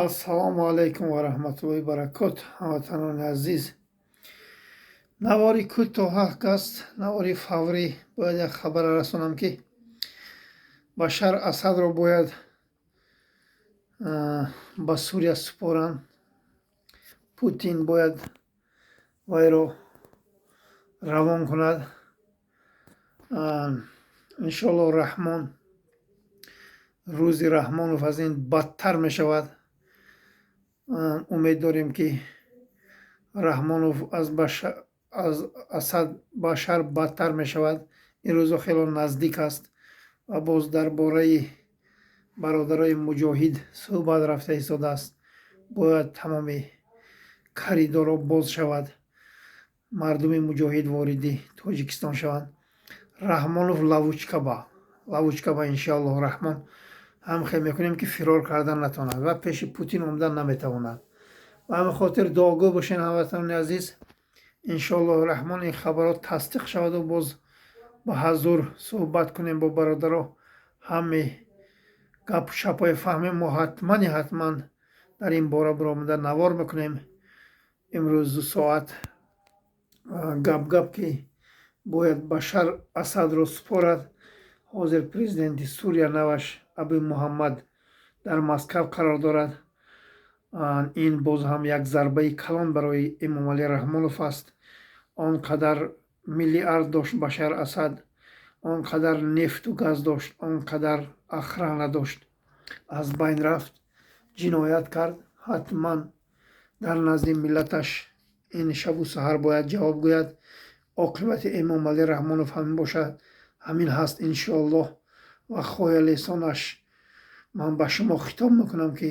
ассалому алайкум ва раҳматуллоҳи баракот. ҳамватанони азиз, навори кӯтоҳ аст, навори фаврӣ. Бояд як хабар расонам, ки Башар Асадро бояд ба Сурия супоранд. Путин бояд вайро равон кунад. иншоаллоҳ раҳмон, рӯзи раҳмонов аз ин бадтар мешавад. умед дорем, ки раҳмонов аз Асад Башар бадтар мешавад. ин рӯзо хело наздик аст ва боз дар бораи бародарои муҷоҳид суҳбат рафта истодааст. бояд тамоми коридорро боз шавад, мардуми муҷоҳид вориди Тоҷикистон шаванд. раҳмонов лавучкаба иншоаллоҳ раҳмон ҳамхел мекунем, ки фирор кардан натавонад ва пеши Путин омадан наметавонад. ба ҳамин хотир дуогӯ бошед ҳамватанони азиз. иншоаллоҳ раҳмон ин хабарот тасдиқ шаваду боз ба ҳазур суҳбат кунем бо бародаро. ҳаме гапу шапҳое фаҳмем. мо ҳатман дар ин бора биромада навор мекунем. имрӯзу соат гап ки бояд Башар Асадро супорад. ҳозир президенти Сурия наваш Абу Муҳаммад дар Москав қарор дорад. ин боз ҳам як зарбаи калон барои Эмомалӣ Раҳмонов аст. он қадар миллиард дошт Башар Асад, он қадар нефту газ дошт, он қадар охрана дошт, аз байн рафт, ҷиноят кард. ҳатман дар назди миллаташ ин шабу саҳар бояд ҷавоб гӯяд. оқибати Эмомалӣ Раҳмонов ҳамин бошад, ҳамин ҳаст иншоаллоҳ. ва хоҳя лесонаш ман ба шумо хитоб мекунам, ки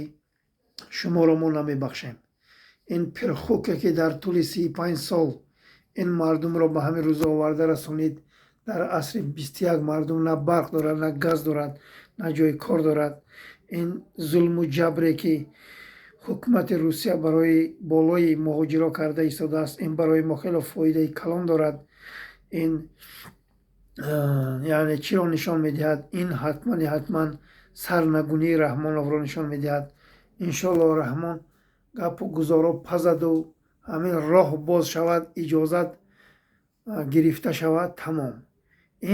шуморо мо намебахшем. ин пирхуке, ки дар тӯли 35 сол ин мардумро ба ҳамин рӯза оварда расонид. дар асри 21 мардум на барқ дорад, на газ дорад, на ҷои кор дорад. ин зулму ҷабре, ки ҳукумати Русия барои болои муҳоҷиро карда истодааст, ин барои мо хело фоидаи калон дорад. ин яъне чиро нишон медиҳад? ин ҳатман сарнагунии Раҳмоновро нишон медиҳад. иншоаллоҳ раҳмон гапу гузоро пазаду ҳамин роҳ боз шавад, иҷозат гирифта шавад. тамом.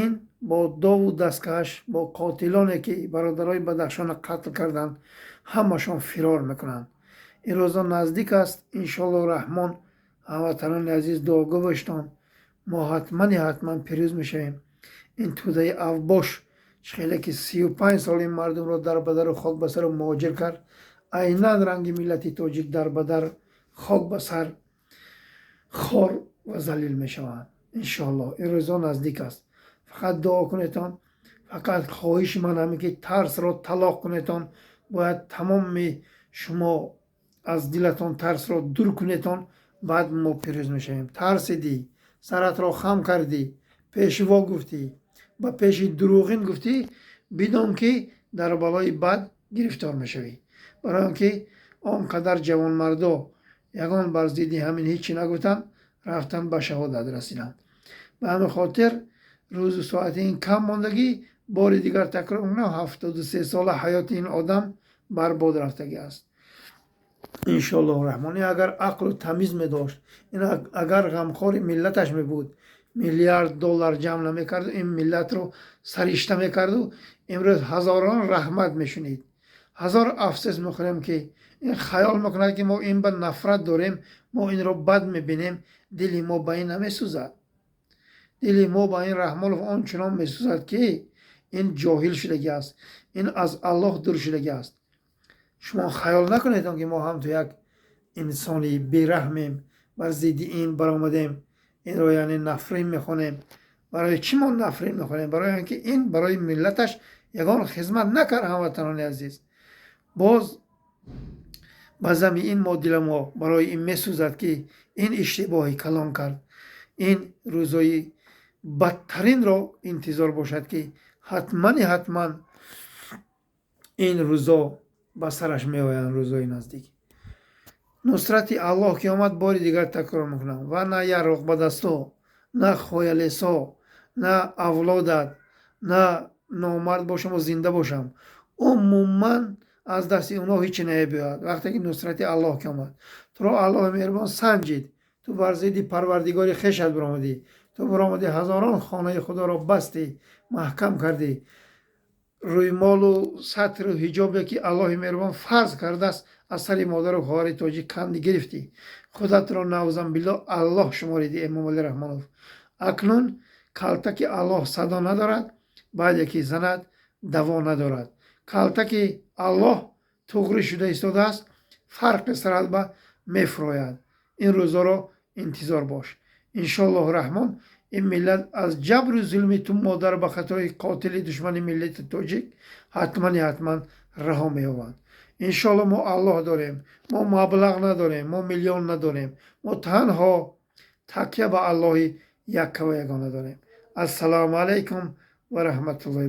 ин бо дову дасткаш, бо қотилоне, ки бародарои Бадахшона қатл карданд, ҳамашон фирор мекунанд. ин рӯзо наздик аст. иншоаллоҳ раҳмон ҳамватанони азиз дуогӯ боштон. мо ҳатман пирӯз мешавем. ин тӯдаи авбош чихеле, ки 35 сол ин мардумро дарбадару хок ба сару муҳоҷир кард. айнан ранги миллати тоҷик дарбадар, хок ба сар, хор ва залил мешаванд. иншоаллоҳ ин рӯзо наздик аст. фақат дуо кунетон. фақат хоҳиши ман ҳаме, ки тарсро талоқ кунетон. бояд тамоми шумо аз дилатон тарсро дур кунетон. баъд мо пирӯз мешавем. тарсидӣ, саратро хам кардӣ, пешво гуфтӣ, ба пеши дурӯғин гуфтӣ, бидон, ки дар балои бад гирифтор мешавӣ. барои он ки он қадар ҷавонмардо ягон бар зидди ҳамин ҳичи нагуфтанд, рафтанд ба шаҳодат расиданд. ба ҳамин хотир рӯзу соати ин кам мондагӣ бори дигар такрор мекунам. 73 сола ҳаёти ин одам барбод рафтагӣ аст. иншоаллоҳ раҳмон ин агар ақлу тамиз медошт, ин агар ғамхори миллаташ мебуд, миллиард доллар ҷамъ намекарду, ин миллатро саришта мекарду, имрӯз ҳазорон раҳмат мешунид. ҳазор афсӯс мехӯрем, ки ин хаёл мекунад, ки мо ин ба нафрат дорем, мо инро бад мебинем. дили мо ба ин намесӯзад. дили мо ба ин Раҳмонов ончунон месӯзад, ки ин ҷоҳил шудагӣ аст, ин аз Аллоҳ дур шудагӣ аст. шумо хаёл накунедон, ки мо ҳамто як инсони бераҳмем, бар зидди ин баромадем, инро яъне нафрин мехонем. барои чӣ мо нафрин мехонем? барои он ки ин барои миллаташ ягон хизмат накард. ҳамватанони азиз, боз ба зами ин мо диламо барои ин месӯзад, ки ин иштибоҳи калон кард. ин рӯзои бадтаринро интизор бошад, ки ҳатман ин рӯзо ба сараш меоянд. рӯзои наздик нусрати Аллоҳ ки омад, бори дигар такрор мекунам. ва на яроқ ба дасто, на хоялесо, на авлодат, на номард бошаму зинда бошам. умуман از دست اونا هیچی نمیاد. وقتی که نصرت الله که آمد تو را الله مهربان سنجید، تو بر ضد پروردگار خویشت برآمدی، تو برآمدی هزاران خانه خدا را بستی، محکم کردی. روی مال و سطر و حجابی که الله مهربان فرض کرده است از سر مادر و خواهر تاجیک کندی گرفتی، خودت را نعوذ بالله الله شماریدی. امام علی رحمانов اکنون کالتک الله صدا ندارد، بعد که زند دوا ندارد. کالتک الله توغری شده ایستاده است، فرق سرد به میفروید. این روزا را انتظار باش. انشالله رحمان این ملت از جبر و ظلم تو مادر به خطای قاتل دشمن ملت تاجیک حتما رها می‌یابند. انشالله ما الله داریم، ما مبلغ نداریم، ما میلیون نداریم، ما تنها تکیه به الله یک و یگانه داریم. السلام علیکم و رحمت الله.